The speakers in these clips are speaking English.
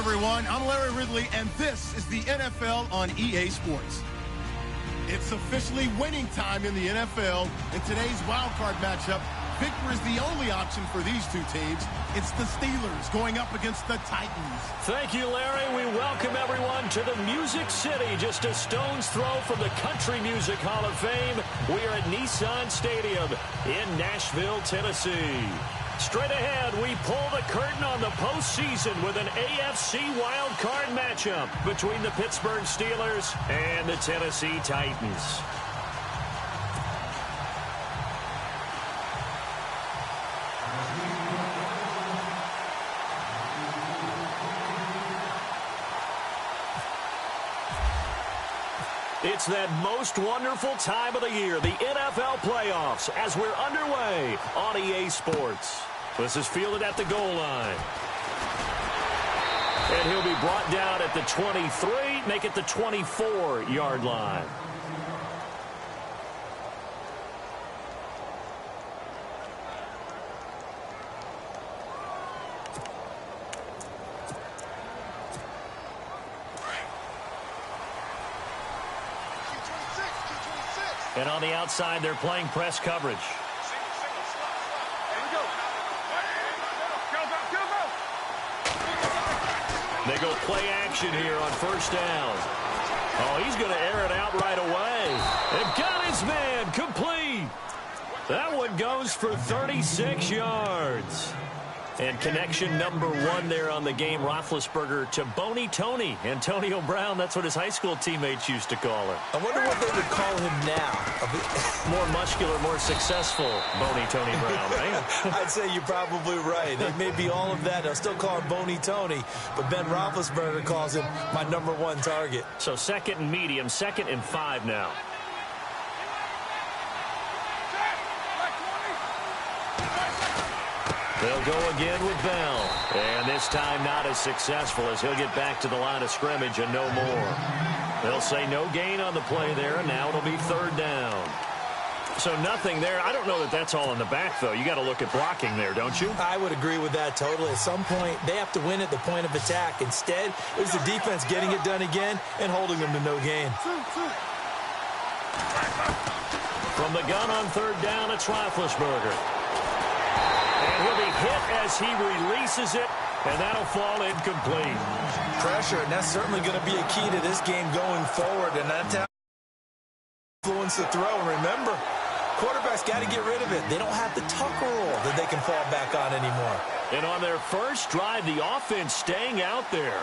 everyone. I'm Larry Ridley, and this is the NFL on EA Sports. It's officially winning time in the NFL. In today's wildcard matchup, victory is the only option for these two teams. It's the Steelers going up against the Titans. Thank you, Larry. We welcome everyone to the Music City, just a stone's throw from the Country Music Hall of Fame. We are at Nissan Stadium in Nashville, Tennessee. Straight ahead, we pull the curtain on the postseason with an AFC wildcard matchup between the Pittsburgh Steelers and the Tennessee Titans. It's that most wonderful time of the year, the NFL playoffs, as we're underway on EA Sports. This is fielded at the goal line. And he'll be brought down at the 23, make it the 24-yard line. And on the outside, they're playing press coverage. They go play action here on first down. Oh, he's going to air it out right away. And got his man complete. That one goes for 36 yards. And connection number one there on the game, Roethlisberger to Boney Tony. Antonio Brown, that's what his high school teammates used to call him. I wonder what they would call him now. More muscular, more successful Boney Tony Brown, right? I'd say you're probably right. It may be all of that. They'll still call him Boney Tony, but Ben Roethlisberger calls him my number one target. So second and medium, 2nd and 5 now. They'll go again with Bell. And this time not as successful as he'll get back to the line of scrimmage and no more. They'll say no gain on the play there, and now it'll be 3rd down. So nothing there. I don't know that that's all in the back, though. You got to look at blocking there, don't you? I would agree with that totally. At some point, they have to win at the point of attack. Instead, it was the defense getting it done again and holding them to no gain. From the gun on 3rd down, it's Roethlisberger. And he'll be hit as he releases it, and that'll fall incomplete. Pressure, and that's certainly going to be a key to this game going forward, and that's how influence the throw. Remember, quarterbacks got to get rid of it. They don't have the tuck rule that they can fall back on anymore. And on their first drive, the offense staying out there.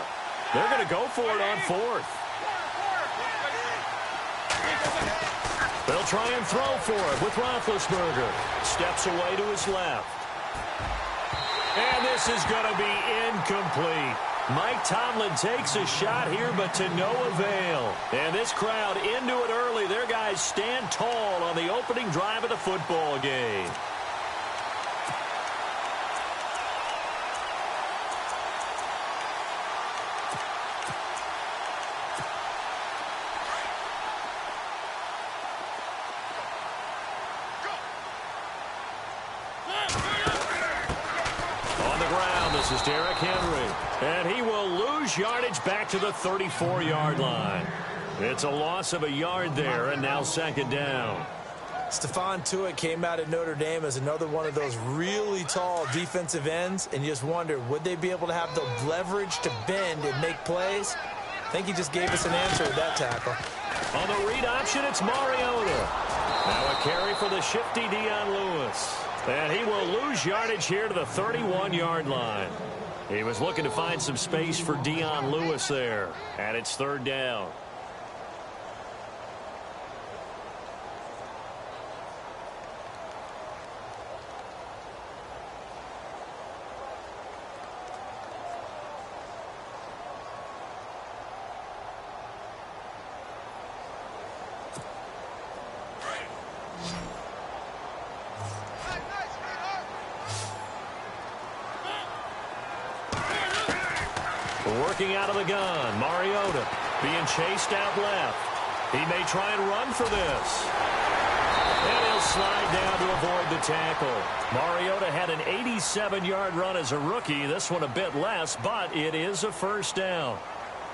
They're going to go for it on 4th. They'll try and throw for it with Roethlisberger. Steps away to his left. And this is going to be incomplete. Mike Tomlin takes a shot here, but to no avail. And this crowd into it early. Their guys stand tall on the opening drive of the football game. This is Derrick Henry, and he will lose yardage back to the 34-yard line. It's a loss of a yard there, and now 2nd down. Stephon Tuitt came out at Notre Dame as another one of those really tall defensive ends, and you just wonder, would they be able to have the leverage to bend and make plays? I think he just gave us an answer with that tackle. On the read option, it's Mariota. Now a carry for the shifty Dion Lewis. And he will lose yardage here to the 31-yard line. He was looking to find some space for Dion Lewis there. And it's 3rd down. Working out of the gun, Mariota being chased out left. He may try and run for this. And he'll will slide down to avoid the tackle. Mariota had an 87-yard run as a rookie. This one a bit less, but it is a first down.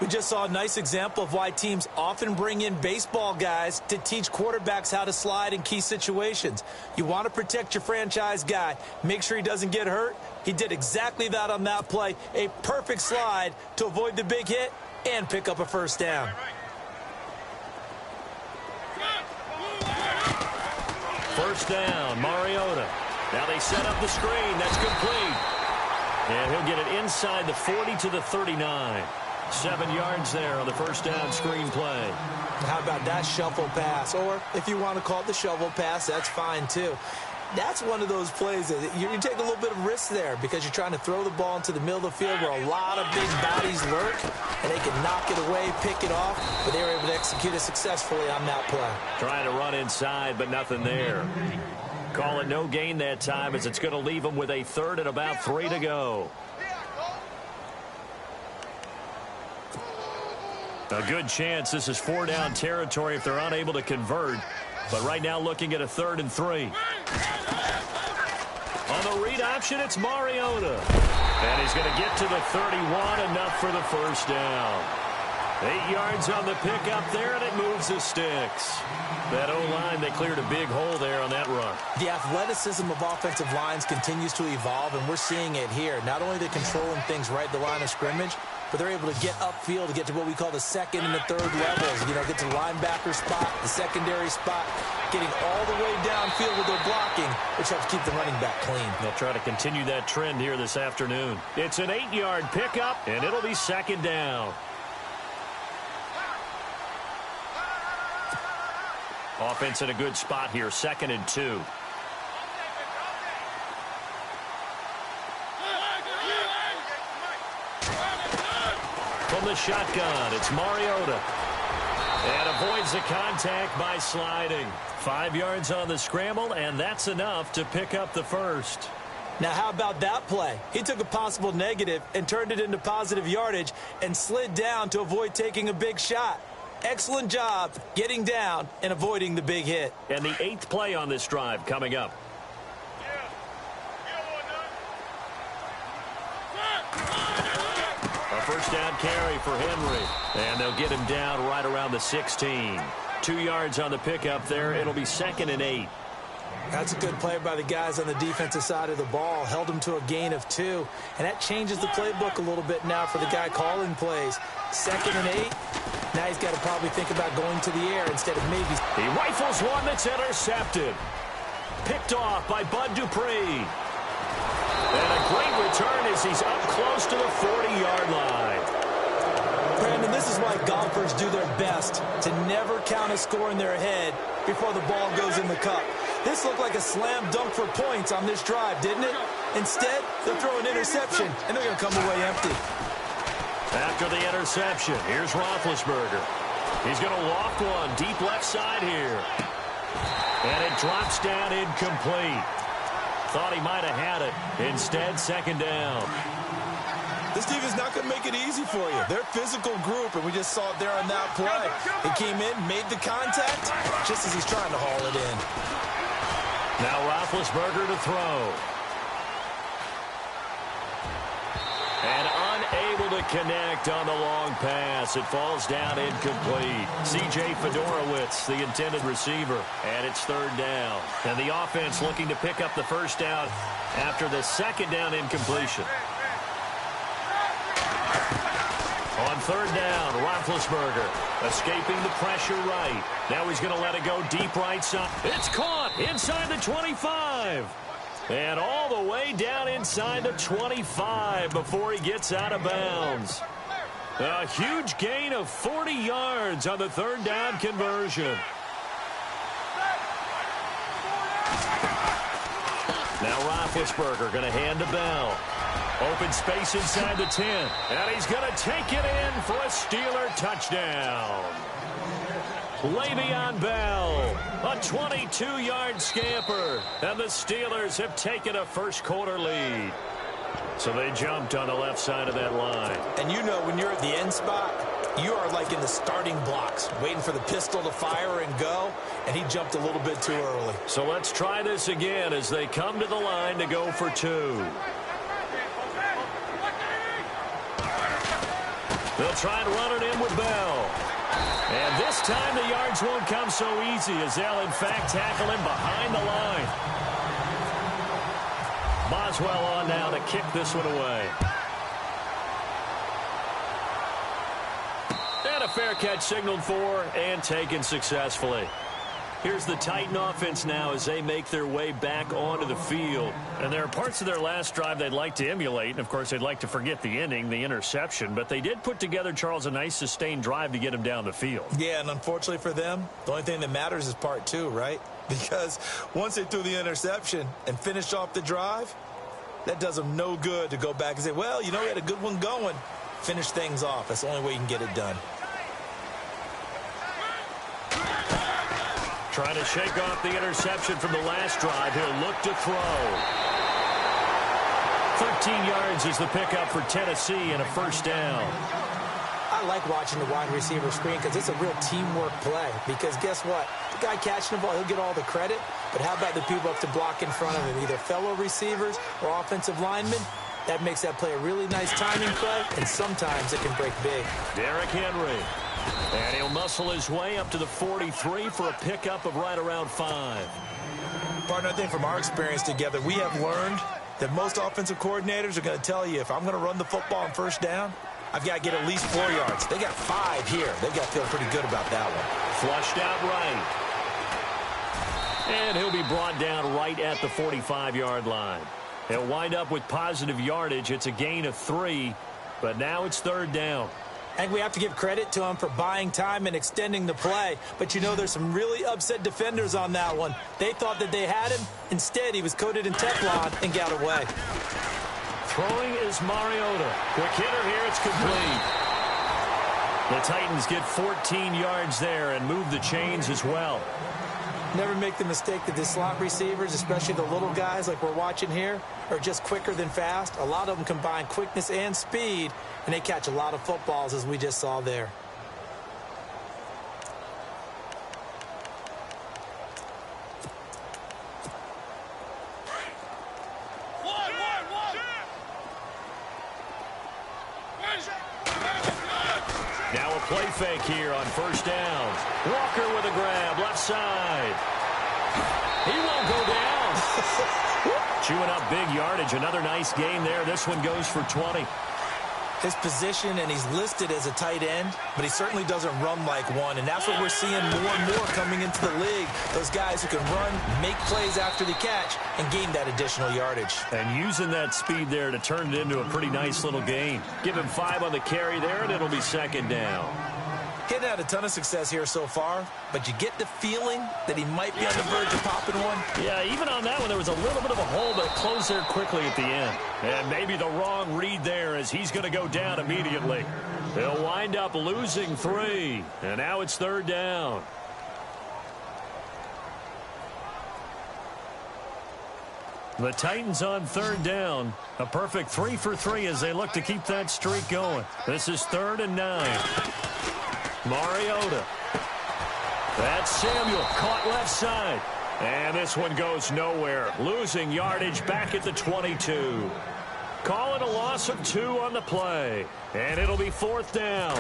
We just saw a nice example of why teams often bring in baseball guys to teach quarterbacks how to slide in key situations. You want to protect your franchise guy. Make sure he doesn't get hurt. He did exactly that on that play. A perfect slide to avoid the big hit and pick up a first down. First down, Mariota. Now they set up the screen. That's complete. And he'll get it inside the 40 to the 39. 7 yards there on the first down screen play. How about that shuffle pass? Or if you want to call it the shovel pass, that's fine too. That's one of those plays that you take a little bit of risk there because you're trying to throw the ball into the middle of the field where a lot of big bodies lurk, and they can knock it away, pick it off, but they were able to execute it successfully on that play. Trying to run inside, but nothing there. Call it no gain that time as it's going to leave them with a third and about 3 to go. A good chance this is 4-down territory if they're unable to convert. But right now looking at a 3rd and 3. On the read option, it's Mariota. And he's going to get to the 31, enough for the first down. 8 yards on the pickup there, and it moves the sticks. That O-line, they cleared a big hole there on that run. The athleticism of offensive lines continues to evolve, and we're seeing it here. Not only are they controlling things right at the line of scrimmage, but they're able to get upfield to get to what we call the second and the third levels. You know, get to the linebacker spot, the secondary spot, getting all the way downfield with their blocking, which helps keep the running back clean. They'll try to continue that trend here this afternoon. It's an 8-yard pickup, and it'll be second down. Offense in a good spot here, 2nd and 2. From the shotgun, it's Mariota. And avoids the contact by sliding. 5 yards on the scramble, and that's enough to pick up the first. Now, how about that play? He took a possible negative and turned it into positive yardage and slid down to avoid taking a big shot. Excellent job getting down and avoiding the big hit. And the 8th play on this drive coming up. A first down carry for Henry. And they'll get him down right around the 16. 2 yards on the pickup there. It'll be 2nd and 8. That's a good play by the guys on the defensive side of the ball. Held him to a gain of 2. And that changes the playbook a little bit now for the guy calling plays. 2nd and 8. Now he's got to probably think about going to the air instead of maybe. He rifles one that's intercepted. Picked off by Bud Dupree. And a great return as he's up close to the 40-yard line. Brandon, this is why golfers do their best to never count a score in their head before the ball goes in the cup. This looked like a slam dunk for points on this drive, didn't it? Instead, they'll throw an interception, and they're going to come away empty. After the interception, here's Roethlisberger. He's going to loft one deep left side here. And it drops down incomplete. Thought he might have had it. Instead, 2nd down. This team is not going to make it easy for you. They're a physical group, and we just saw it there on that play. He came in, made the contact, just as he's trying to haul it in. Now Roethlisberger to throw. And unable to connect on the long pass. It falls down incomplete. C.J. Fedorowicz, the intended receiver. And it's 3rd down. And the offense looking to pick up the first down after the 2nd down incompletion. On 3rd down, Roethlisberger escaping the pressure right. Now he's going to let it go deep right side. It's caught inside the 25. And all the way down inside the 25 before he gets out of bounds. A huge gain of 40 yards on the 3rd down conversion. Now Roethlisberger going to hand to Bell. Open space inside the 10. And he's going to take it in for a Steeler touchdown. Le'Veon Bell, a 22-yard scamper, and the Steelers have taken a first-quarter lead. So they jumped on the left side of that line. And you know when you're at the end spot, You are like in the starting blocks, waiting for the pistol to fire and go, and he jumped a little bit too early. So let's try this again as they come to the line to go for two. They'll try and run it in with Bell. And this time the yards won't come so easy as they'll, in fact, tackle him behind the line. Boswell on now to kick this one away. And a fair catch signaled for and taken successfully. Here's the Titan offense now as they make their way back onto the field. And there are parts of their last drive they'd like to emulate. And, of course, they'd like to forget the ending, the interception. But they did put together, Charles, a nice sustained drive to get him down the field. Yeah, and unfortunately for them, the only thing that matters is part two, right? Because once they threw the interception and finished off the drive, that does them no good to go back and say, well, you know, we had a good one going. Finish things off. That's the only way you can get it done. Trying to shake off the interception from the last drive. He'll look to throw. 13 yards is the pickup for Tennessee and a first down. I like watching the wide receiver screen because it's a real teamwork play. Because guess what? The guy catching the ball, he'll get all the credit. But how about the people up to block in front of him, either fellow receivers or offensive linemen? That makes that play a really nice timing play, and sometimes it can break big. Derrick Henry. And he'll muscle his way up to the 43 for a pickup of right around 5. Partner, I think from our experience together, we have learned that most offensive coordinators are going to tell you, if I'm going to run the football on first down, I've got to get at least 4 yards. They got 5 here. They've got to feel pretty good about that one. Flushed out right. And he'll be brought down right at the 45-yard line. He'll wind up with positive yardage. It's a gain of 3, but now it's third down. I think we have to give credit to him for buying time and extending the play. But, you know, there's some really upset defenders on that one. They thought that they had him. Instead, he was coated in Teflon and got away. Throwing is Mariota. Quick hitter here. It's complete. The Titans get 14 yards there and move the chains as well. Never make the mistake that the slot receivers, especially the little guys like we're watching here, are just quicker than fast. A lot of them combine quickness and speed, and they catch a lot of footballs, as we just saw there. Now a play fake here on first down. Walker with a grab, left side. He won't go down. Chewing up big yardage. Another nice gain there. This one goes for 20. His position, and he's listed as a tight end, but he certainly doesn't run like one, and that's what we're seeing more and more coming into the league. Those guys who can run, make plays after the catch, and gain that additional yardage. And using that speed there to turn it into a pretty nice little gain. Give him 5 on the carry there, and it'll be second down. Hitting had a ton of success here so far, but you get the feeling that he might be on the verge of popping one. Yeah, even on that one, there was a little bit of a hole, but it closed there quickly at the end. And maybe the wrong read there as he's going to go down immediately. They'll wind up losing 3, and now it's third down. The Titans on third down. A perfect 3 for 3 as they look to keep that streak going. This is 3rd and 9. Mariota. That's Samuel, caught left side. And this one goes nowhere. Losing yardage back at the 22. Call it a loss of 2 on the play. And it'll be 4th down.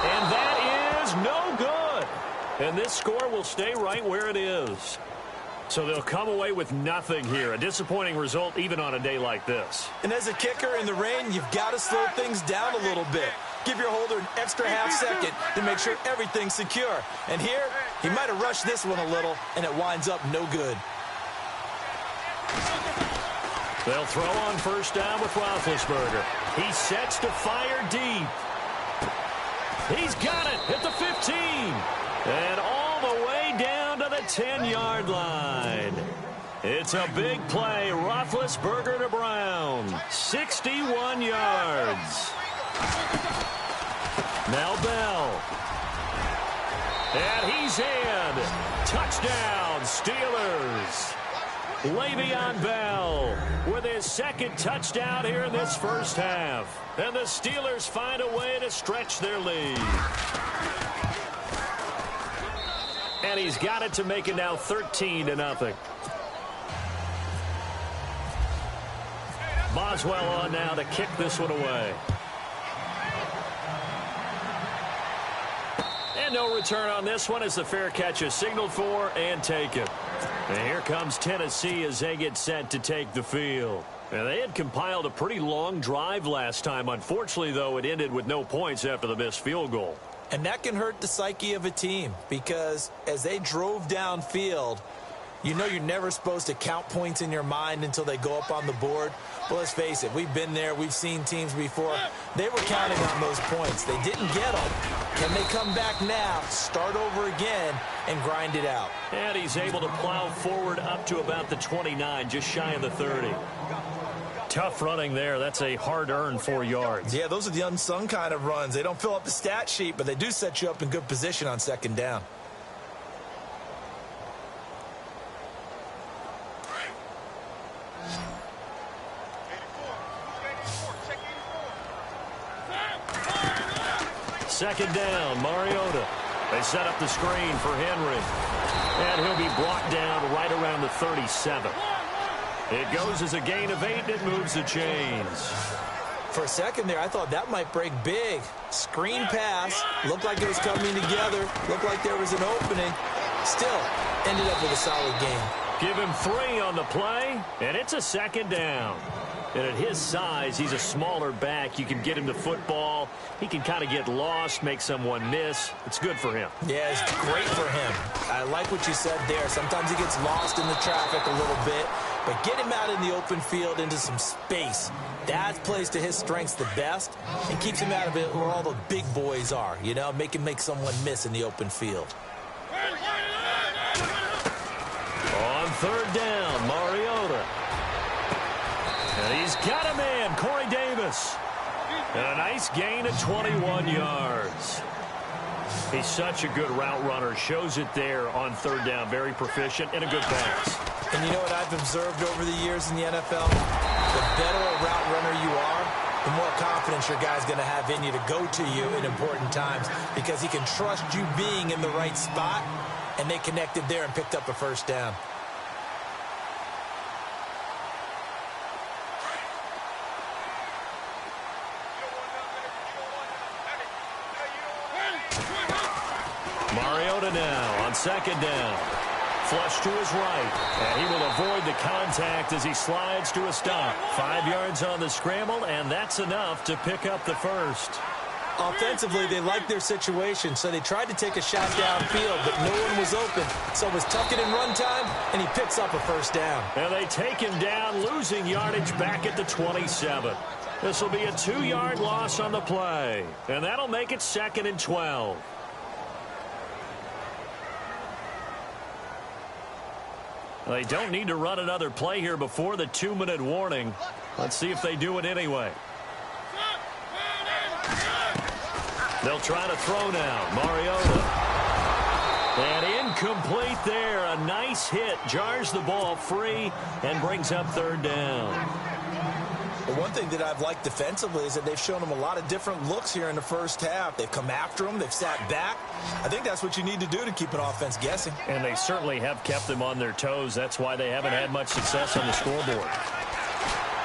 And that is no good. And this score will stay right where it is. So they'll come away with nothing here. A disappointing result even on a day like this. And as a kicker in the rain, you've got to slow things down a little bit. Give your holder an extra half second to make sure everything's secure. And here, he might have rushed this one a little, and it winds up no good. They'll throw on first down with Roethlisberger. He sets to fire deep. He's got it at the 15. And all the way down to the 10-yard line. It's a big play. Roethlisberger to Brown. 61 yards. Now Bell. And he's in. Touchdown, Steelers. Le'Veon Bell with his second touchdown here in this first half. And the Steelers find a way to stretch their lead. And he's got it to make it now 13-0. Boswell on now to kick this one away. And no return on this one as the fair catch is signaled for and taken. And here comes Tennessee as they get set to take the field. And they had compiled a pretty long drive last time. Unfortunately, though, it ended with no points after the missed field goal. And that can hurt the psyche of a team because as they drove downfield, you know you're never supposed to count points in your mind until they go up on the board. Well, let's face it, we've been there. We've seen teams before. They were counting on those points. They didn't get them. Can they come back now, start over again, and grind it out? And he's able to plow forward up to about the 29, just shy of the 30. Tough running there. That's a hard-earned 4 yards. Yeah, those are the unsung kind of runs. They don't fill up the stat sheet, but they do set you up in good position on second down. Second down, Mariota. They set up the screen for Henry. And he'll be brought down right around the 37. It goes as a gain of 8, and it moves the chains. For a second there, I thought that might break big. Screen pass. Looked like it was coming together. Looked like there was an opening. Still, ended up with a solid gain. Give him 3 on the play, and it's a second down. And at his size, he's a smaller back. You can get him the football. He can kind of get lost, make someone miss. It's good for him. Yeah, it's great for him. I like what you said there. Sometimes he gets lost in the traffic a little bit. But get him out in the open field into some space. That plays to his strengths the best and keeps him out of it where all the big boys are. You know, make him make someone miss in the open field. On third down, Mariota. And he's got a man, Corey Davis. And a nice gain of 21 yards. He's such a good route runner. Shows it there on third down. Very proficient and a good pass. And you know what I've observed over the years in the NFL? The better a route runner you are, the more confidence your guy's going to have in you to go to you in important times because he can trust you being in the right spot, and they connected there and picked up a first down. Mariota now on second down. Flush to his right, and he will avoid the contact as he slides to a stop. 5 yards on the scramble, and that's enough to pick up the first. Offensively, they liked their situation, so they tried to take a shot downfield, but no one was open. So it was tuck it in run time, and he picks up a first down. And they take him down, losing yardage back at the 27. This will be a 2-yard loss on the play, and that'll make it 2nd and 12. They don't need to run another play here before the 2-minute warning. Let's see if they do it anyway. They'll try to throw now. Mariota. And incomplete there. A nice hit. Jars the ball free and brings up third down. The one thing that I've liked defensively is that they've shown them a lot of different looks here in the first half. They've come after them. They've sat back. I think that's what you need to do to keep an offense guessing. And they certainly have kept them on their toes. That's why they haven't had much success on the scoreboard.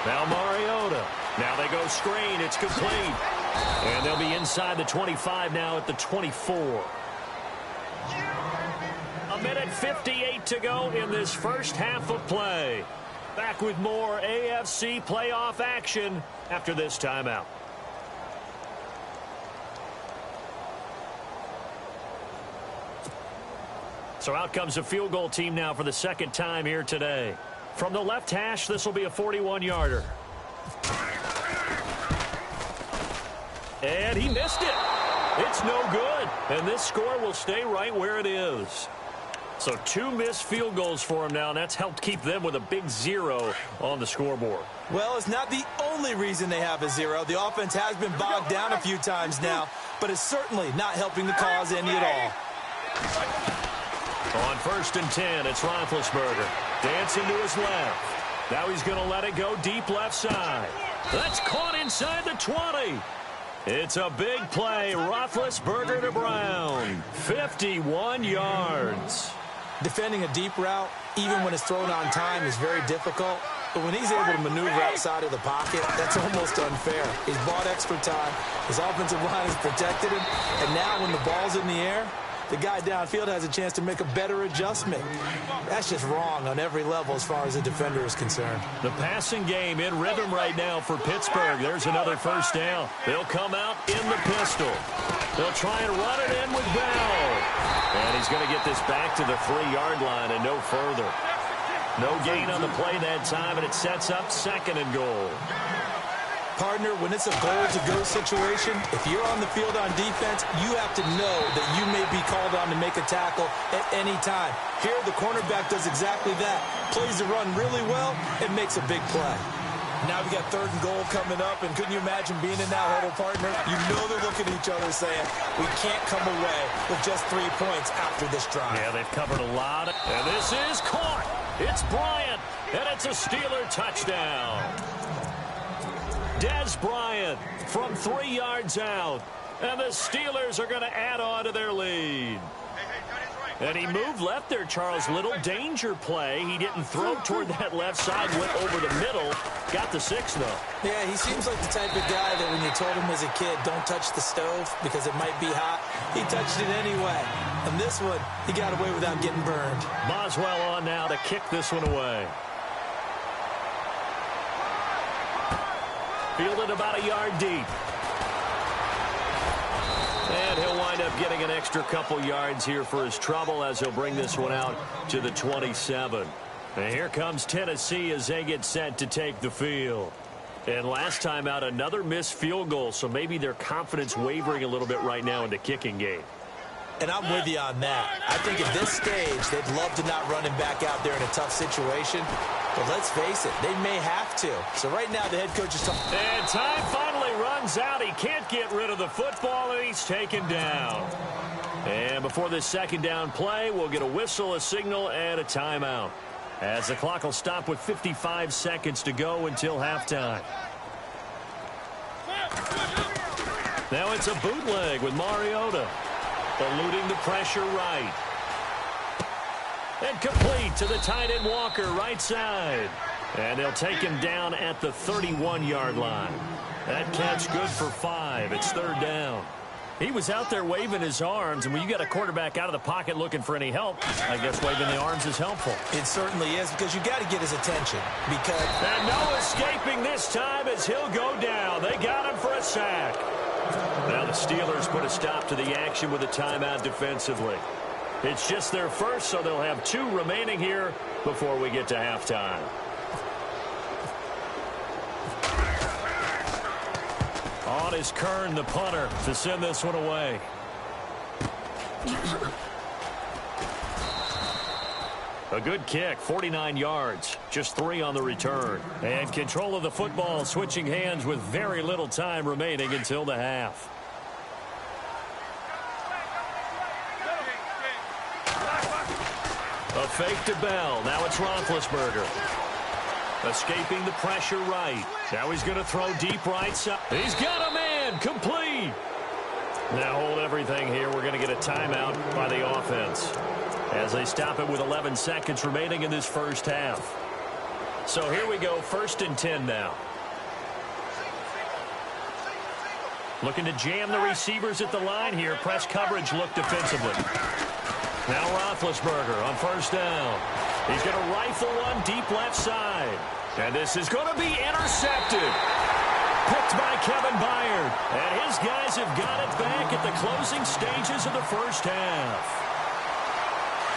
Now Mariota. Now they go screen. It's complete. And they'll be inside the 25 now at the 24. A minute 58 to go in this first half of play. Back with more AFC playoff action after this timeout. So out comes a field goal team now for the second time here today. From the left hash, this will be a 41-yarder. And he missed it. It's no good. And this score will stay right where it is. So 2 missed field goals for him now, and that's helped keep them with a big 0 on the scoreboard. Well, it's not the only reason they have a 0. The offense has been bogged down a few times now, but it's certainly not helping the cause any at all. On 1st and 10, it's Roethlisberger. Dancing to his left. Now he's going to let it go deep left side. That's caught inside the 20. It's a big play. Roethlisberger to Brown. 51 yards. Defending a deep route, even when it's thrown on time, is very difficult. But when he's able to maneuver outside of the pocket, that's almost unfair. He's bought extra time. His offensive line has protected him. And now when the ball's in the air, the guy downfield has a chance to make a better adjustment. That's just wrong on every level as far as the defender is concerned. The passing game in rhythm right now for Pittsburgh. There's another first down. They'll come out in the pistol. They'll try and run it in with Bell. And he's going to get this back to the 3-yard line and no further. No gain on the play that time, and it sets up 2nd and goal. Partner, when it's a goal-to-go situation, if you're on the field on defense, you have to know that you may be called on to make a tackle at any time. Here, the cornerback does exactly that. Plays the run really well and makes a big play. Now we got 3rd and goal coming up, and couldn't you imagine being in that huddle, partner? You know they're looking at each other saying, we can't come away with just 3 points after this drive. Yeah, they've covered a lot. And this is caught. It's Bryant, and it's a Steeler touchdown. Dez Bryant from 3 yards out, and the Steelers are going to add on to their lead. And he moved left there, Charles. Little danger play. He didn't throw toward that left side, went over the middle. Got the 6, though. Yeah, he seems like the type of guy that when you told him as a kid, don't touch the stove because it might be hot, he touched it anyway. And this one, he got away without getting burned. Boswell on now to kick this one away. Fielded about a yard deep. And he'll wind up getting an extra couple yards here for his trouble as he'll bring this one out to the 27. And here comes Tennessee as they get set to take the field. And last time out, another missed field goal, so maybe their confidence wavering a little bit right now in the kicking game. And I'm with you on that. I think at this stage, they'd love to not run him back out there in a tough situation. But let's face it, they may have to. So right now, the head coach is talking. And time finally runs out. He can't get rid of the football, and he's taken down. And before this 2nd down play, we'll get a whistle, a signal, and a timeout, as the clock will stop with 55 seconds to go until halftime. Now it's a bootleg with Mariota. Eluding the pressure right. And complete to the tight end Walker, right side. And they'll take him down at the 31-yard line. That catch good for 5. It's 3rd down. He was out there waving his arms, and when you got a quarterback out of the pocket looking for any help, I guess waving the arms is helpful. It certainly is, because you got to get his attention. And no escaping this time as he'll go down. They got him for a sack. Now the Steelers put a stop to the action with a timeout defensively. It's just their first, so they'll have 2 remaining here before we get to halftime. On is Kern, the punter, to send this one away. A good kick, 49 yards, just 3 on the return. And control of the football, switching hands with very little time remaining until the half. A fake to Bell. Now it's Roethlisberger. Escaping the pressure right. Now he's going to throw deep right side. He's got a man. Complete. Now hold everything here. We're going to get a timeout by the offense, as they stop it with 11 seconds remaining in this first half. So here we go, 1st and 10 now. Looking to jam the receivers at the line here. Press coverage look defensively. Now Roethlisberger on 1st down. He's going to rifle one deep left side. And this is going to be intercepted. Picked by Kevin Byard. And his guys have got it back at the closing stages of the first half.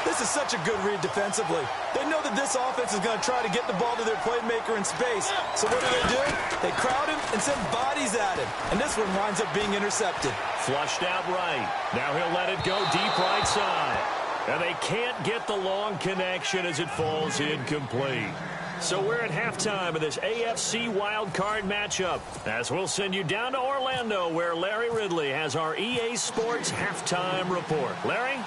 This is such a good read defensively. They know that this offense is going to try to get the ball to their playmaker in space. So what do? They crowd him and send bodies at him. And this one winds up being intercepted. Flushed out right. Now he'll let it go deep right side. And they can't get the long connection as it falls incomplete. So we're at halftime of this AFC Wildcard matchup, as we'll send you down to Orlando, where Larry Ridley has our EA Sports halftime report. Larry?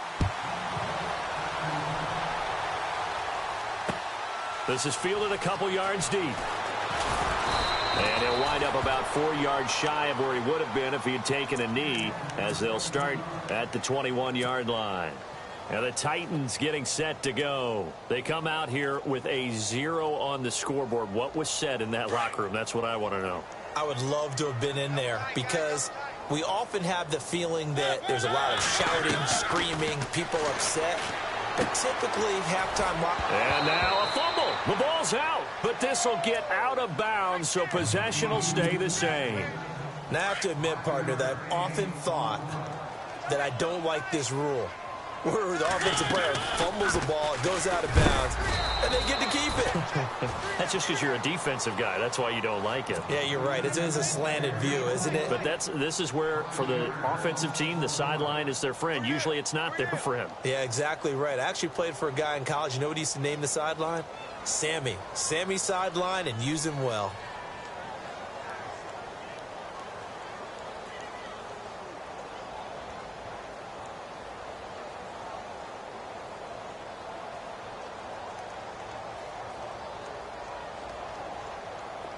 This is fielded a couple yards deep. And he'll wind up about 4 yards shy of where he would have been if he had taken a knee, as they'll start at the 21-yard line. And the Titans getting set to go. They come out here with a 0 on the scoreboard. What was said in that locker room? That's what I want to know. I would love to have been in there, because we often have the feeling that there's a lot of shouting, screaming, people upset. But typically, halftime locker. And now a fumble. The ball's out, but this will get out of bounds, so possession will stay the same. Now, I have to admit, partner, that I've often thought that I don't like this rule, where the offensive player fumbles the ball, it goes out of bounds, and they get to keep it. That's just because you're a defensive guy. That's why you don't like it. Yeah, you're right. It is a slanted view, isn't it? But this is where, for the offensive team, the sideline is their friend. Usually it's not their friend. Yeah, exactly right. I actually played for a guy in college. You know what he used to name the sideline? Sammy. Sammy sideline, and use him well.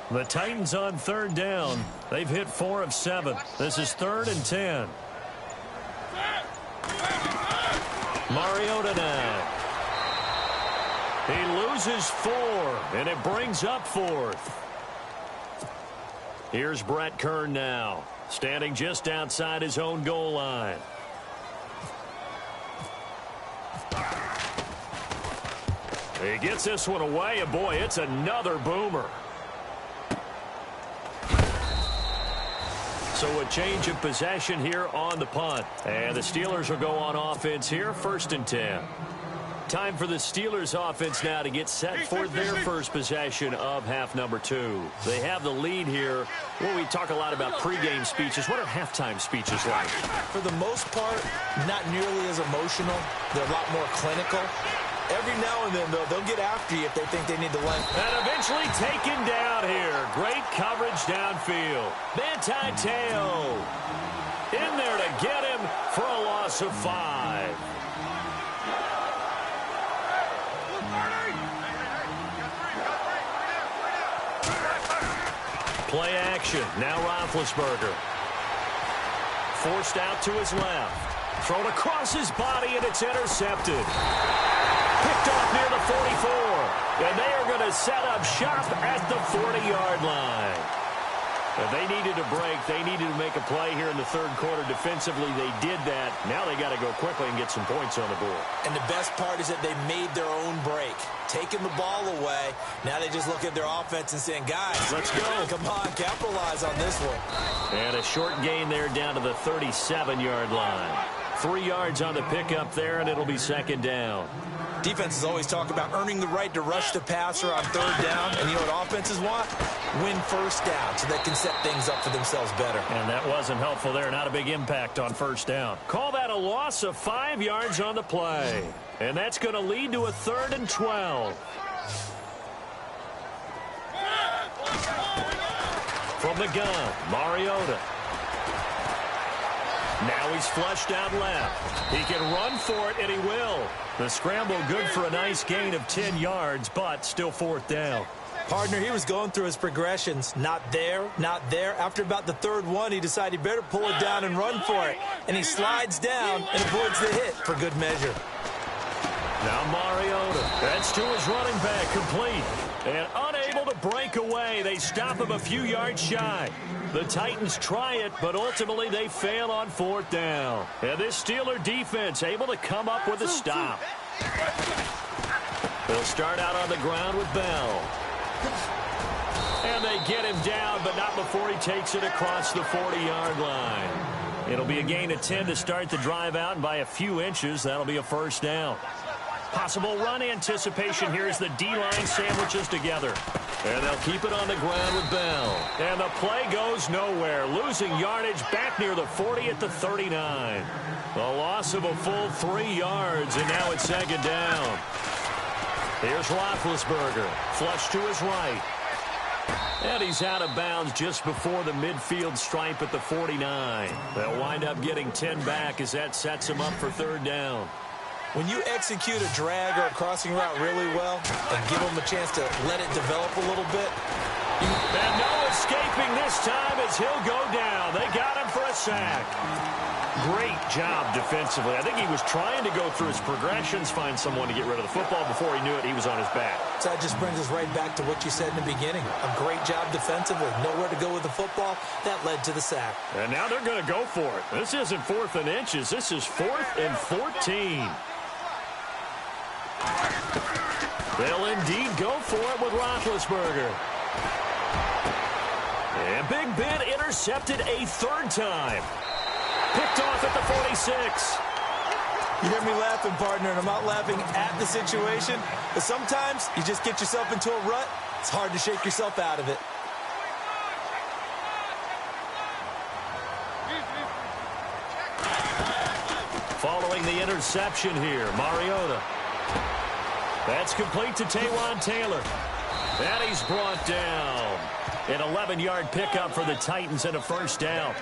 The Titans on third down. They've hit 4 of 7. This is 3rd and 10. Mariota now. He loses 4, and it brings up 4th. Here's Brett Kern now, standing just outside his own goal line. He gets this one away, and boy, it's another boomer. So a change of possession here on the punt. And the Steelers will go on offense here, 1st and 10. Time for the Steelers offense now to get set for their first possession of half number 2. They have the lead here. Well, we talk a lot about pregame speeches. What are halftime speeches like? For the most part, not nearly as emotional. They're a lot more clinical. Every now and then, though, they'll get after you if they think they need to lengthen. And eventually taken down here. Great coverage downfield. Manti Te'o in there to get him for a loss of 5. Play action. Now Roethlisberger. Forced out to his left. Thrown across his body, and it's intercepted. Picked off near the 44. And they are going to set up shop at the 40-yard line. If they needed a break, they needed to make a play here in the third quarter. Defensively, they did that. Now they got to go quickly and get some points on the board. And the best part is that they made their own break. Taking the ball away. Now they just look at their offense and saying, guys, let's go. Come on, capitalize on this one. And a short gain there down to the 37-yard line. 3 yards on the pickup there, and it'll be 2nd down. Defenses always talk about earning the right to rush the passer on 3rd down. And you know what offenses want? Win 1st down so they can set things up for themselves better. And that wasn't helpful there. Not a big impact on 1st down. Call that a loss of 5 yards on the play. And that's going to lead to a 3rd and 12. From the gun, Mariota. Now he's flushed out left. He can run for it, and he will. The scramble good for a nice gain of 10 yards, but still 4th down. Partner, he was going through his progressions. Not there, not there. After about the 3rd one, he decided he better pull it down and run for it. And he slides down and avoids the hit for good measure. Now Mariota. That's to his running back, complete. And unable to break away. They stop him a few yards shy. The Titans try it, but ultimately they fail on 4th down. And this Steeler defense able to come up with a stop. They'll start out on the ground with Bell. And they get him down, but not before he takes it across the 40-yard line. It'll be a gain of 10 to start the drive out, and by a few inches, that'll be a 1st down. Possible run anticipation here as the D-line sandwiches together. And they'll keep it on the ground with Bell. And the play goes nowhere. Losing yardage back near the 40 at the 39. A loss of a full 3 yards, and now it's 2nd down. Here's Roethlisberger. Flush to his right. And he's out of bounds just before the midfield stripe at the 49. They'll wind up getting 10 back as that sets him up for 3rd down. When you execute a drag or a crossing route really well and give them a chance to let it develop a little bit. And no escaping this time as he'll go down. They got him for a sack. Great job defensively. I think he was trying to go through his progressions, find someone to get rid of the football. Before he knew it, he was on his back. So that just brings us right back to what you said in the beginning. A great job defensively. Nowhere to go with the football. That led to the sack. And now they're going to go for it. This isn't 4th and inches. This is 4th and 14. They'll indeed go for it with Roethlisberger. And Big Ben intercepted a 3rd time. Picked off at the 46. You hear me laughing, partner, and I'm not laughing at the situation, but sometimes you just get yourself into a rut. It's hard to shake yourself out of it. Following the interception here, Mariota. That's complete to Taywan Taylor. And he's brought down. An 11-yard pickup for the Titans and a 1st down.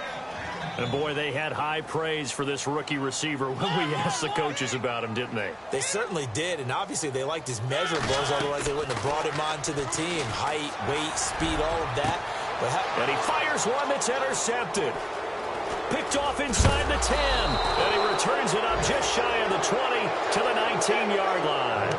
And, boy, they had high praise for this rookie receiver when we asked the coaches about him, didn't they? They certainly did, and obviously they liked his measurables. Otherwise, they wouldn't have brought him onto the team. Height, weight, speed, all of that. And he fires one that's intercepted. Picked off inside the 10. And he returns it up just shy of the 20 to the 19-yard line.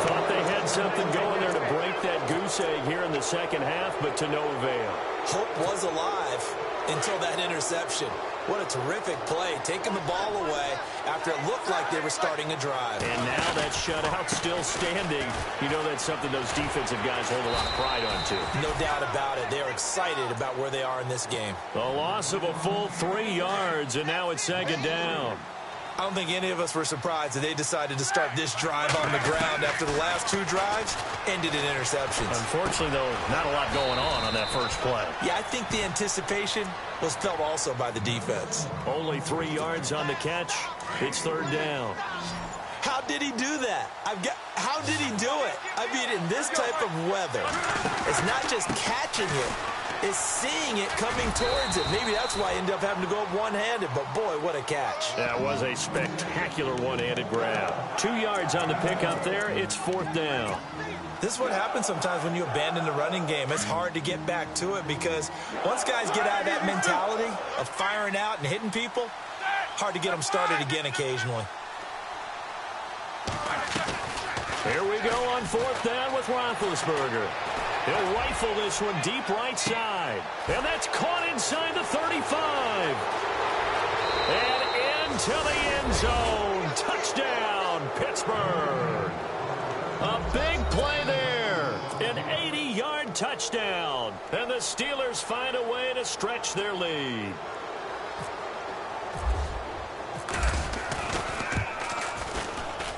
Thought they had something going there to break that goose egg here in the second half, but to no avail. Hope was alive until that interception. What a terrific play, taking the ball away after it looked like they were starting a drive. And now that shutout still standing. You know that's something those defensive guys hold a lot of pride on, too. No doubt about it. They are excited about where they are in this game. The loss of a full 3 yards, and now it's 2nd down. I don't think any of us were surprised that they decided to start this drive on the ground after the last 2 drives ended in interceptions. Unfortunately, though, not a lot going on that first play. Yeah, I think the anticipation was felt also by the defense. Only 3 yards on the catch. It's 3rd down. How did he do that? How did he do it? I mean, in this type of weather, it's not just catching it. Is seeing it coming towards it. Maybe that's why I ended up having to go up one-handed, but boy, what a catch. That was a spectacular one-handed grab. 2 yards on the pickup there. It's 4th down. This is what happens sometimes when you abandon the running game. It's hard to get back to it because once guys get out of that mentality of firing out and hitting people, hard to get them started again occasionally. Here we go on 4th down with Roethlisberger. He'll rifle this one deep right side. And that's caught inside the 35. And into the end zone. Touchdown, Pittsburgh. A big play there. An 80-yard touchdown. And the Steelers find a way to stretch their lead.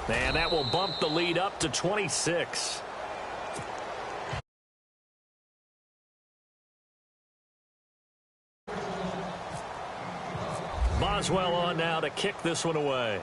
And that will bump the lead up to 26. Boswell on now to kick this one away.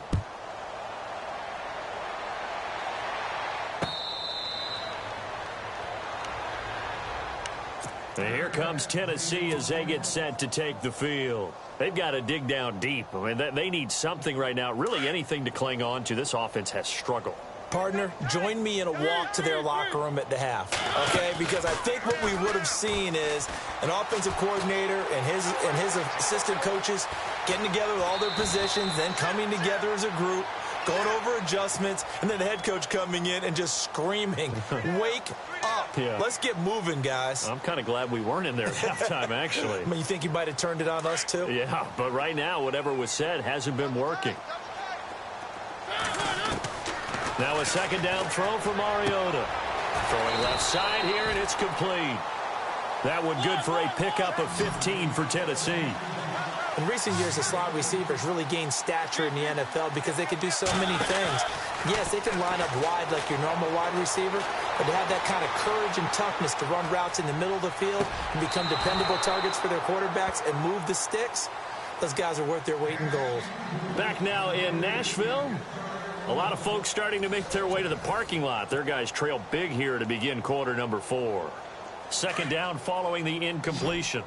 And here comes Tennessee as they get set to take the field. They've got to dig down deep. I mean, they need something right now, really anything to cling on to. This offense has struggled. Partner, join me in a walk to their locker room at the half, okay? Because I think what we would have seen is an offensive coordinator and his assistant coaches getting together with all their positions, then coming together as a group, going over adjustments, and then the head coach coming in and just screaming, wake up. Yeah. Let's get moving, guys. I'm kind of glad we weren't in there at halftime, actually. I mean, you think he might have turned it on us, too? Yeah, but right now, whatever was said hasn't been working. Now a 2nd down throw for Mariota. Throwing left side here, and it's complete. That one good for a pickup of 15 for Tennessee. In recent years, the slot receivers really gained stature in the NFL because they can do so many things. Yes, they can line up wide like your normal wide receiver, but to have that kind of courage and toughness to run routes in the middle of the field and become dependable targets for their quarterbacks and move the sticks, those guys are worth their weight in gold. Back now in Nashville. A lot of folks starting to make their way to the parking lot. Their guys trail big here to begin quarter number 4. 2nd down following the incompletion.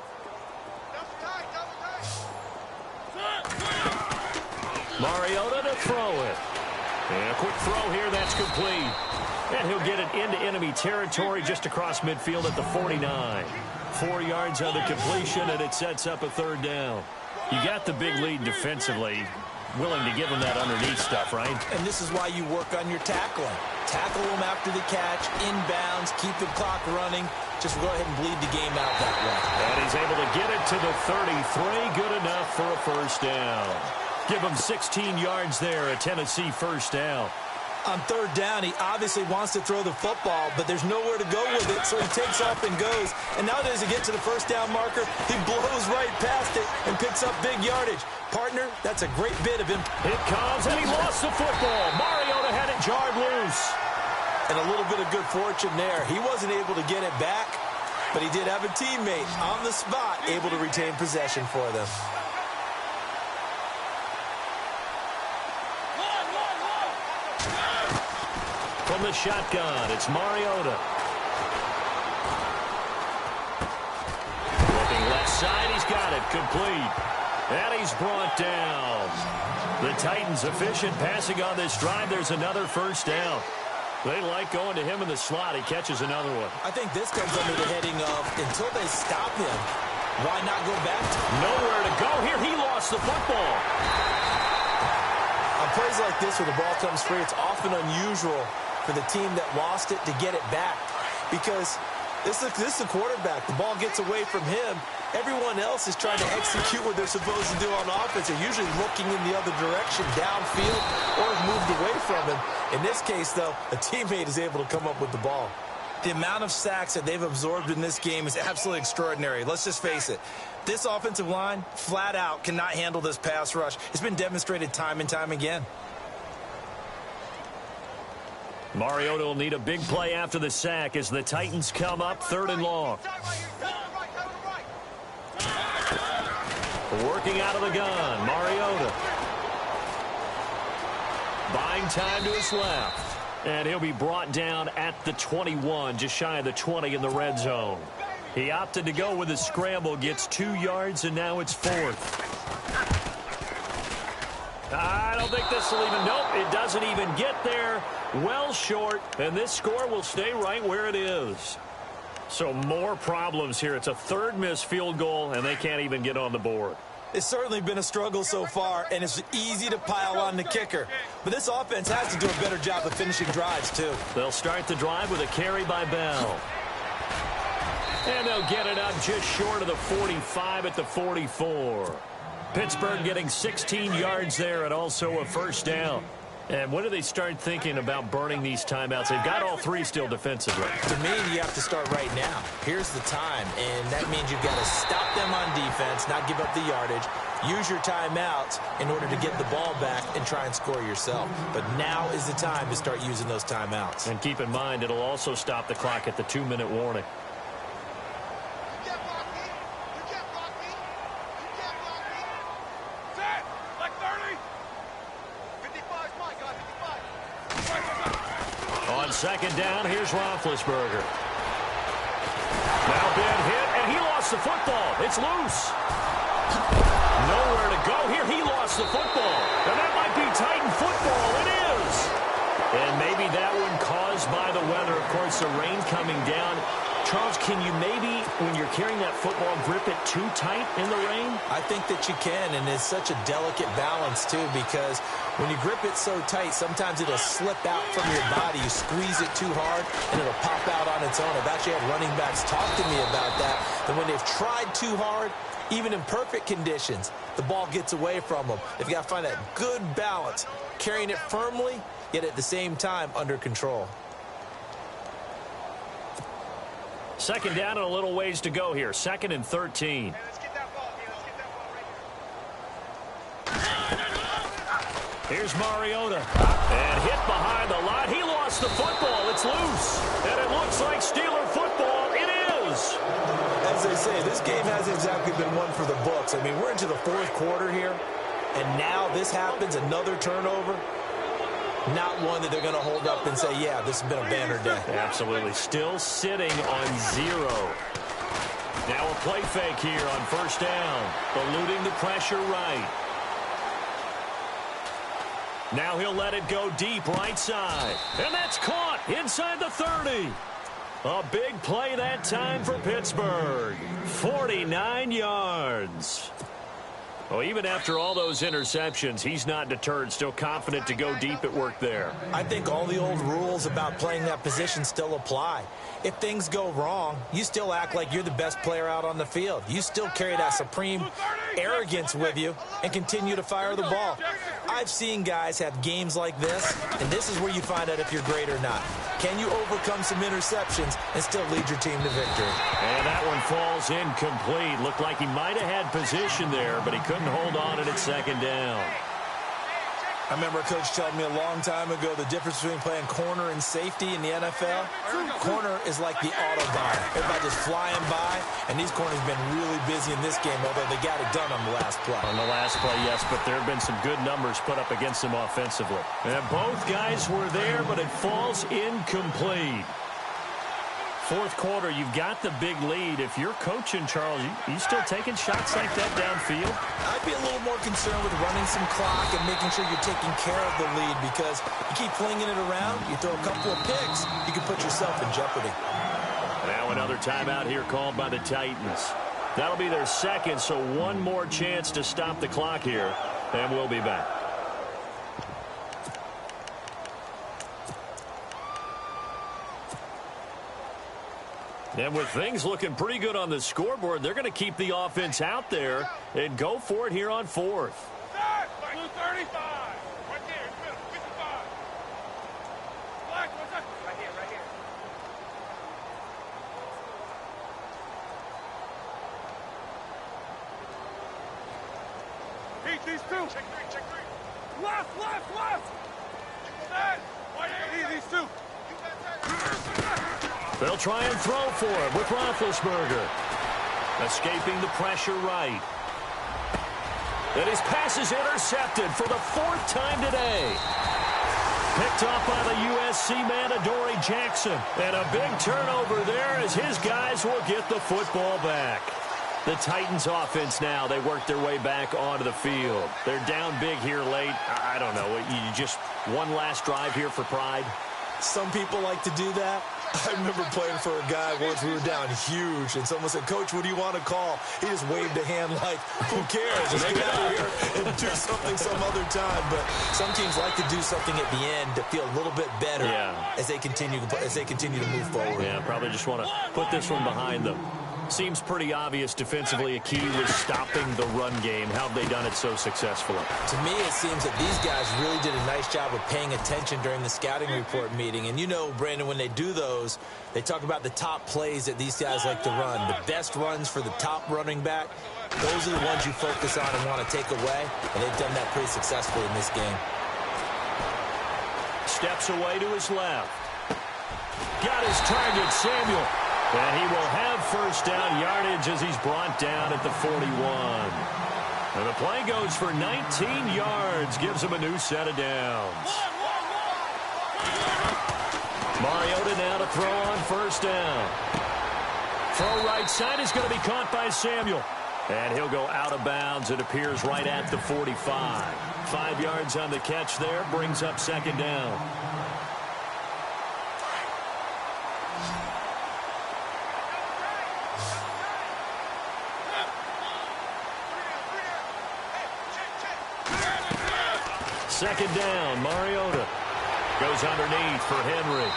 Mariota to throw it. And a quick throw here, that's complete. And he'll get it into enemy territory just across midfield at the 49. 4 yards on the completion, and it sets up a third down. You got the big lead defensively. Willing to give them that underneath stuff, right? And this is why you work on your tackling. Tackle them after the catch, inbounds, keep the clock running. Just go ahead and bleed the game out that way. And he's able to get it to the 33. Good enough for a first down. Give him 16 yards there, a Tennessee first down. On third down, he obviously wants to throw the football, but there's nowhere to go with it, so he takes off and goes. And now as he gets to the first down marker, he blows right past it and picks up big yardage. Partner, that's a great bit of him. It comes, and he lost the football. Mariota had it jarred loose. And a little bit of good fortune there. He wasn't able to get it back, but he did have a teammate on the spot able to retain possession for them. From the shotgun, it's Mariota. Looking left side, he's got it, complete. And he's brought down. The Titans efficient passing on this drive. There's another first down. They like going to him in the slot. He catches another one. I think this comes under the heading of until they stop him, why not go back to him? Nowhere to go here. He lost the football. On plays like this where the ball comes free, it's often unusual for the team that lost it to get it back, because this is the quarterback. The ball gets away from him. Everyone else is trying to execute what they're supposed to do on offense. They're usually looking in the other direction, downfield, or have moved away from him. In this case, though, a teammate is able to come up with the ball. The amount of sacks that they've absorbed in this game is absolutely extraordinary. Let's just face it. This offensive line, flat out, cannot handle this pass rush. It's been demonstrated time and time again. Mariota will need a big play after the sack as the Titans come up 3rd and long. Working out of the gun, Mariota. Buying time to his left. And he'll be brought down at the 21, just shy of the 20 in the red zone. He opted to go with a scramble, gets 2 yards, and now it's 4th. I don't think this will even, nope, it doesn't even get there. Well short, and this score will stay right where it is. So more problems here. It's a 3rd missed field goal, and they can't even get on the board. It's certainly been a struggle so far, and it's easy to pile on the kicker. But this offense has to do a better job of finishing drives, too. They'll start the drive with a carry by Bell. And they'll get it up just short of the 45 at the 44. Pittsburgh getting 16 yards there and also a first down. And when do they start thinking about burning these timeouts? They've got all 3 still defensively. To me, you have to start right now. Here's the time, and that means you've got to stop them on defense, not give up the yardage, use your timeouts in order to get the ball back and try and score yourself. But now is the time to start using those timeouts. And keep in mind, it'll also stop the clock at the 2-minute warning. On 2nd down, here's Roethlisberger. Now been hit, and he lost the football. It's loose. Nowhere to go here. He lost the football. And that might be Titan football. It is. And maybe that one caused by the weather. Of course, the rain coming down. Charles, can you maybe, when you're carrying that football, grip it too tight in the rain? I think that you can, and it's such a delicate balance, too, because when you grip it so tight, sometimes it'll slip out from your body. You squeeze it too hard, and it'll pop out on its own. I've actually had running backs talk to me about that, that when they've tried too hard, even in perfect conditions, the ball gets away from them. They've got to find that good balance, carrying it firmly, yet at the same time under control. 2nd down and a little ways to go here. 2nd and 13. Here's Mariota. And hit behind the line. He lost the football. It's loose. And it looks like Steeler football. It is. As they say, this game hasn't exactly been one for the books. I mean, we're into the 4th quarter here. And now this happens, another turnover. Not one that they're going to hold up and say, yeah, this has been a banner day. Absolutely. Still sitting on 0. Now a play fake here on 1st down. Eluding the pressure right. Now he'll let it go deep right side. And that's caught inside the 30. A big play that time for Pittsburgh. 49 yards. Well, even after all those interceptions, he's not deterred, still confident to go deep at work there. I think all the old rules about playing that position still apply. If things go wrong, you still act like you're the best player out on the field. You still carry that supreme arrogance with you and continue to fire the ball. I've seen guys have games like this, and this is where you find out if you're great or not. Can you overcome some interceptions and still lead your team to victory? And that one falls incomplete. Looked like he might have had position there, but he couldn't hold on at second down. I remember a coach telling me a long time ago the difference between playing corner and safety in the NFL. Corner is like the Autobahn. Everybody just flying by, and these corners have been really busy in this game, although they got it done on the last play. On the last play, yes, but there have been some good numbers put up against them offensively. And both guys were there, but it falls incomplete. Fourth quarter, you've got the big lead. If you're coaching, Charles, you still taking shots like that downfield? I'd be a little more concerned with running some clock and making sure you're taking care of the lead, because you keep flinging it around, you throw a couple of picks, you can put yourself in jeopardy. Now another timeout here called by the Titans. That'll be their second, so one more chance to stop the clock here, and we'll be back. And with things looking pretty good on the scoreboard, they're going to keep the offense out there and go for it here on fourth. Blue 35. Right there, in the middle, 55. Black, what's up? Right here, right here. Heat, these two. Check three, check three. Left, left, left. Set. Right here, these two. They'll try and throw for him with Roethlisberger. Escaping the pressure right. And his pass is intercepted for the fourth time today. Picked off by the USC man, Adoree Jackson. And a big turnover there as his guys will get the football back. The Titans offense now, they work their way back onto the field. They're down big here late. I don't know. You just one last drive here for pride? Some people like to do that. I remember playing for a guy once. We were down huge, and someone said, "Coach, what do you want to call?" He just waved a hand like, "Who cares? Just get out of here and do something some other time." But some teams like to do something at the end to feel a little bit better as they continue to move forward. Yeah, probably just want to put this one behind them. Seems pretty obvious defensively a key was stopping the run game. How have they done it so successfully? To me, it seems that these guys really did a nice job of paying attention during the scouting report meeting. And you know, Brandon, when they do those, they talk about the top plays that these guys like to run. The best runs for the top running back, those are the ones you focus on and want to take away. And they've done that pretty successfully in this game. Steps away to his left. Got his target, Samuel. And he will have first down yardage as he's brought down at the 41. And the play goes for 19 yards, gives him a new set of downs. Mariota now to throw on first down. Throw right side is going to be caught by Samuel. And he'll go out of bounds. It appears right at the 45. 5 yards on the catch there, brings up second down. Second down, Mariota goes underneath for Henry.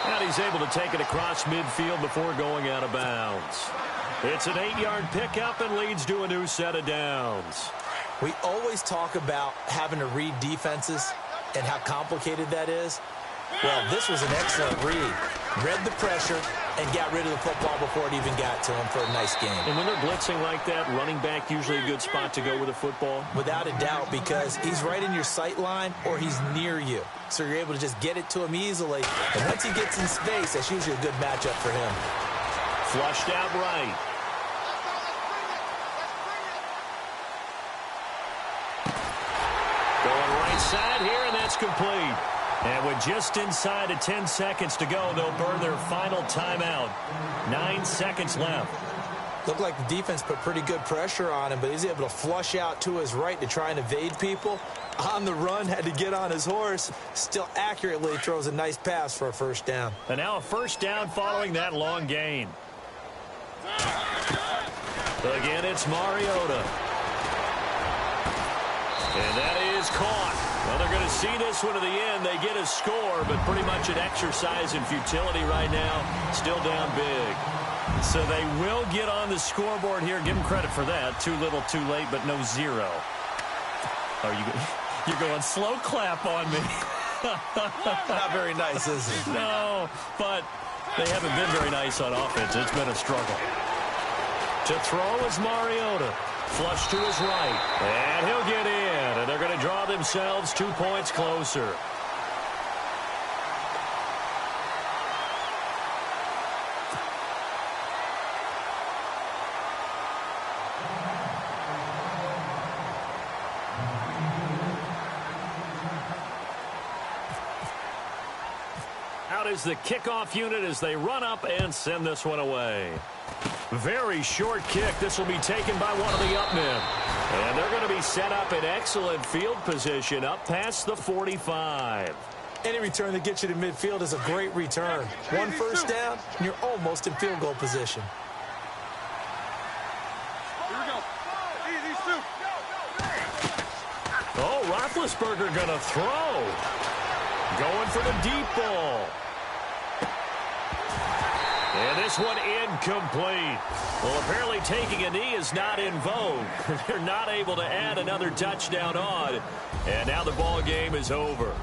And he's able to take it across midfield before going out of bounds. It's an 8-yard pickup and leads to a new set of downs. We always talk about having to read defenses and how complicated that is. Well, this was an excellent read. Read the pressure and got rid of the football before it even got to him for a nice game. And when they're blitzing like that, running back usually a good spot to go with a football? Without a doubt, because he's right in your sight line or he's near you. So you're able to just get it to him easily. And once he gets in space, that's usually a good matchup for him. Flushed out right. Going right side here, and that's complete. And with just inside of 10 seconds to go, they'll burn their final timeout. 9 seconds left. Looked like the defense put pretty good pressure on him, but he's able to flush out to his right to try and evade people. On the run, had to get on his horse. Still accurately throws a nice pass for a first down. And now a first down following that long gain. Again, it's Mariota. And that is caught. Well, they're going to see this one to the end. They get a score, but pretty much an exercise in futility right now. Still down big. So they will get on the scoreboard here. Give them credit for that. Too little, too late, but no zero. Oh, you're going slow clap on me. Not very nice, is it? No, but they haven't been very nice on offense. It's been a struggle. To throw is Mariota. Flush to his right. And he'll get in. And they're going to draw themselves 2 points closer. Out is the kickoff unit as they run up and send this one away. Very short kick. This will be taken by one of the up men. And they're going to be set up in excellent field position up past the 45. Any return that gets you to midfield is a great return. One first down, and you're almost in field goal position. Here we go. These two. Oh, Roethlisberger going to throw. Going for the deep ball. And this one incomplete. Well, apparently taking a knee is not in vogue. They're not able to add another touchdown on. And now the ball game is over.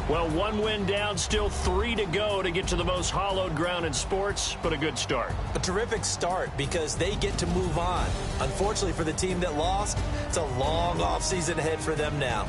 Well, one win down, still 3 to go to get to the most hallowed ground in sports, but a good start. A terrific start because they get to move on. Unfortunately for the team that lost, it's a long offseason ahead for them now.